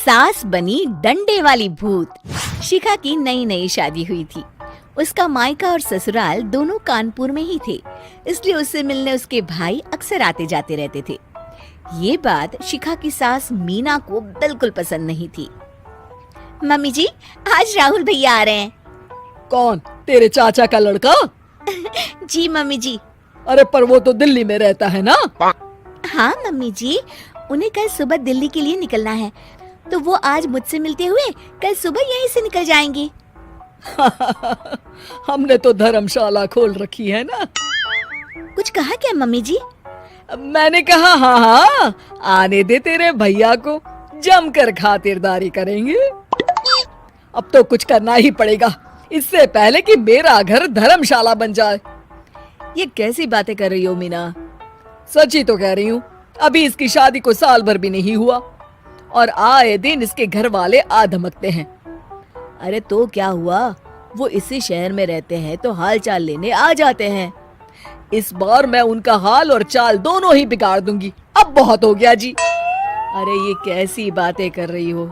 सास बनी डंडे वाली भूत। शिखा की नई नई शादी हुई थी। उसका मायका और ससुराल दोनों कानपुर में ही थे, इसलिए उससे मिलने उसके भाई अक्सर आते जाते रहते थे। ये बात शिखा की सास मीना को बिल्कुल पसंद नहीं थी। मम्मी जी, आज राहुल भैया आ रहे हैं। कौन? तेरे चाचा का लड़का? जी मम्मी जी। अरे पर वो तो दिल्ली में रहता है ना? हाँ मम्मी जी, उन्हें कल सुबह दिल्ली के लिए निकलना है, तो वो आज मुझसे मिलते हुए कल सुबह यहीं से निकल जाएंगे। हमने तो धर्मशाला खोल रखी है ना। कुछ कहा क्या मम्मी जी? मैंने कहा हाँ हाँ, आने दे तेरे भैया को, जमकर खातिरदारी करेंगे। अब तो कुछ करना ही पड़ेगा, इससे पहले कि मेरा घर धर्मशाला बन जाए। ये कैसी बातें कर रही हो मीना? सच ही तो कह रही हूँ। अभी इसकी शादी को साल भर भी नहीं हुआ और आए दिन इसके घर वाले आ धमकते हैं। अरे तो क्या हुआ, वो इसी शहर में रहते हैं तो हाल चाल लेने आ जाते हैं। इस बार मैं उनका हाल और चाल दोनों ही बिगाड़ दूंगी। अब बहुत हो गया जी। अरे ये कैसी बातें कर रही हो,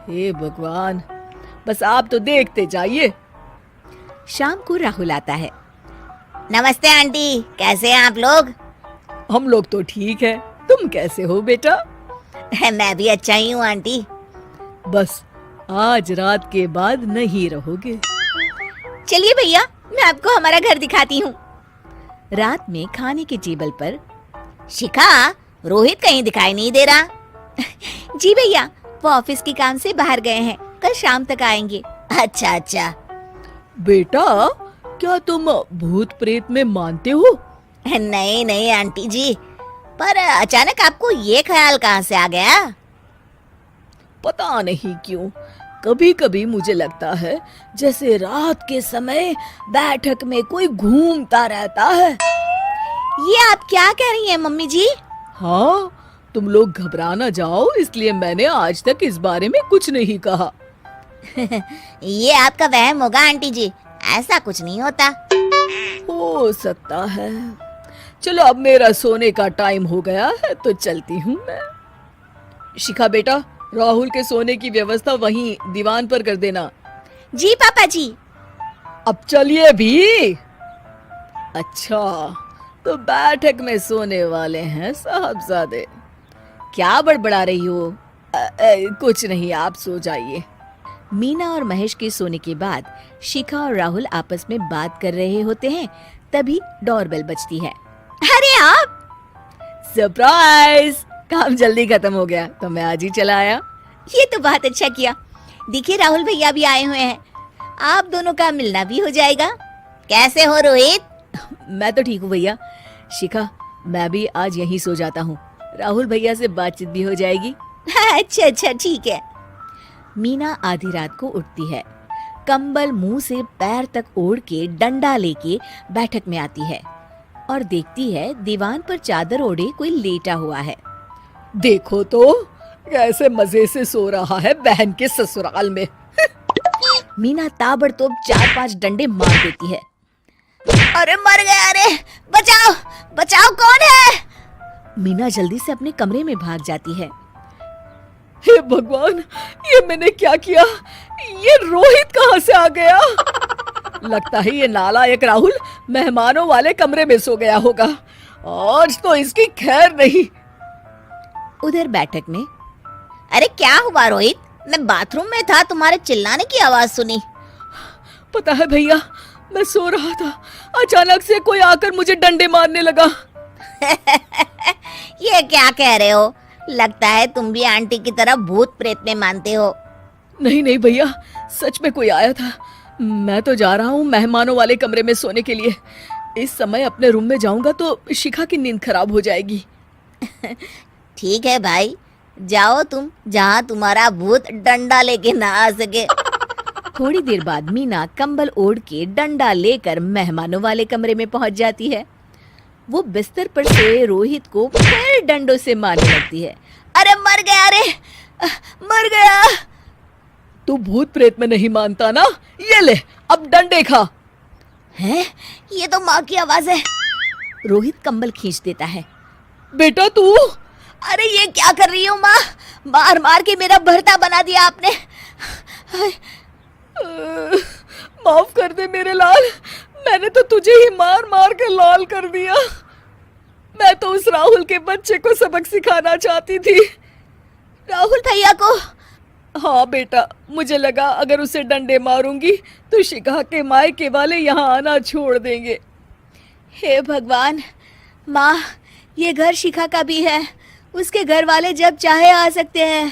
हे भगवान, बस आप तो देखते जाइए। शाम को राहुल आता है। नमस्ते आंटी, कैसे हैं आप लोग? हम लोग तो ठीक है, तुम कैसे हो बेटा? मैं भी अच्छा ही हूँ आंटी। बस आज रात के बाद नहीं रहोगे। चलिए भैया, मैं आपको हमारा घर दिखाती हूँ। रात में खाने के टेबल पर शिखा, रोहित कहीं दिखाई नहीं दे रहा। जी भैया, वो ऑफिस के काम से बाहर गए हैं, कल शाम तक आएंगे। अच्छा अच्छा। बेटा, क्या तुम भूत प्रेत में मानते हो? नहीं नहीं आंटी जी, पर अचानक आपको ये ख्याल कहाँ से आ गया? पता नहीं क्यों, कभी कभी मुझे लगता है जैसे रात के समय बैठक में कोई घूमता रहता है। ये आप क्या कह रही हैं मम्मी जी? हाँ, तुम लोग घबरा ना जाओ, इसलिए मैंने आज तक इस बारे में कुछ नहीं कहा। ये आपका वहम होगा आंटी जी, ऐसा कुछ नहीं होता। हो सकता है। चलो अब मेरा सोने का टाइम हो गया है तो चलती हूँ मैं। शिखा बेटा, राहुल के सोने की व्यवस्था वहीं दीवान पर कर देना। जी पापा जी। अब चलिए भी। अच्छा, तो बैठक में सोने वाले हैं साहबजादे। क्या बड़बड़ा रही हो? कुछ नहीं, आप सो जाइए। मीना और महेश के सोने के बाद शिखा और राहुल आपस में बात कर रहे होते हैं, तभी डोरबेल बजती है। अरे आप! सरप्राइज! काम जल्दी खत्म हो गया तो मैं आज ही चला आया। ये तो बहुत अच्छा किया। देखिए राहुल भैया भी आए हुए हैं, आप दोनों का मिलना भी हो जाएगा। कैसे हो रोहित? मैं तो ठीक हूँ भैया। शिखा, मैं भी आज यहीं सो जाता हूँ, राहुल भैया से बातचीत भी हो जाएगी। अच्छा अच्छा, ठीक है। मीना आधी रात को उठती है, कंबल मुंह से पैर तक ओढ़ के डंडा लेके बैठक में आती है और देखती है दीवान पर चादर ओढ़े कोई लेटा हुआ है। देखो तो कैसे मजे से सो रहा है बहन के ससुराल में। मीना ताबड़तोड़ 4-5 डंडे मार देती है। अरे मर गया, अरे बचाओ बचाओ, कौन है? मीना जल्दी से अपने कमरे में भाग जाती है। हे भगवान, ये मैंने क्या किया? ये रोहित कहाँ से आ गया? लगता है ये नालायक राहुल मेहमानों वाले कमरे में सो गया होगा। आज तो इसकी खैर नहीं। उधर बैठक में, अरे क्या हुआ रोहित? मैं बाथरूम में था, तुम्हारे चिल्लाने की आवाज सुनी। पता है भैया, मैं सो रहा था, अचानक से कोई आकर मुझे डंडे मारने लगा। ये क्या कह रहे हो? लगता है तुम भी आंटी की तरह भूत प्रेत में मानते हो। नहीं नहीं भैया, सच में कोई आया था। मैं तो जा रहा हूँ मेहमानों वाले कमरे में सोने के लिए। इस समय अपने रूम में जाऊंगा तो शिखा की नींद खराब हो जाएगी। ठीक है भाई, जाओ तुम, जहाँ तुम्हारा भूत डंडा लेके ना आ सके। थोड़ी देर बाद मीना कंबल ओढ़ के डंडा लेकर मेहमानों वाले कमरे में पहुंच जाती है। वो बिस्तर पर सोए रोहित को फिर डंडों से मारने लगती है। अरे मर गया, अरे मर गया। तू भूत प्रेत में नहीं मानता ना? ये ले, अब डंडे खा। हैं? ये तो माँ की आवाज है। रोहित कंबल खींच देता है। बेटा तू, अरे ये क्या कर रही हो माँ? मार मार के मेरा भरता बना दिया आपने। माफ कर दे मेरे लाल, मैंने तो तुझे ही मार मार के लाल कर दिया। मैं तो उस राहुल के बच्चे को सबक सिखाना चाहती थी। राहुल भैया को? हाँ बेटा, मुझे लगा अगर उसे डंडे मारूंगी तो शिखा के मायके वाले यहाँ आना छोड़ देंगे। हे भगवान, माँ ये घर शिखा का भी है, उसके घर वाले जब चाहे आ सकते हैं।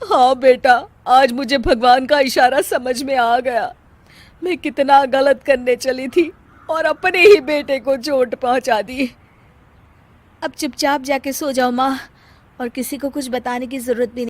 हाँ बेटा, आज मुझे भगवान का इशारा समझ में आ गया। मैं कितना गलत करने चली थी और अपने ही बेटे को चोट पहुंचा दी। अब चुपचाप जाके सो जाओ माँ, और किसी को कुछ बताने की जरूरत भी नहीं।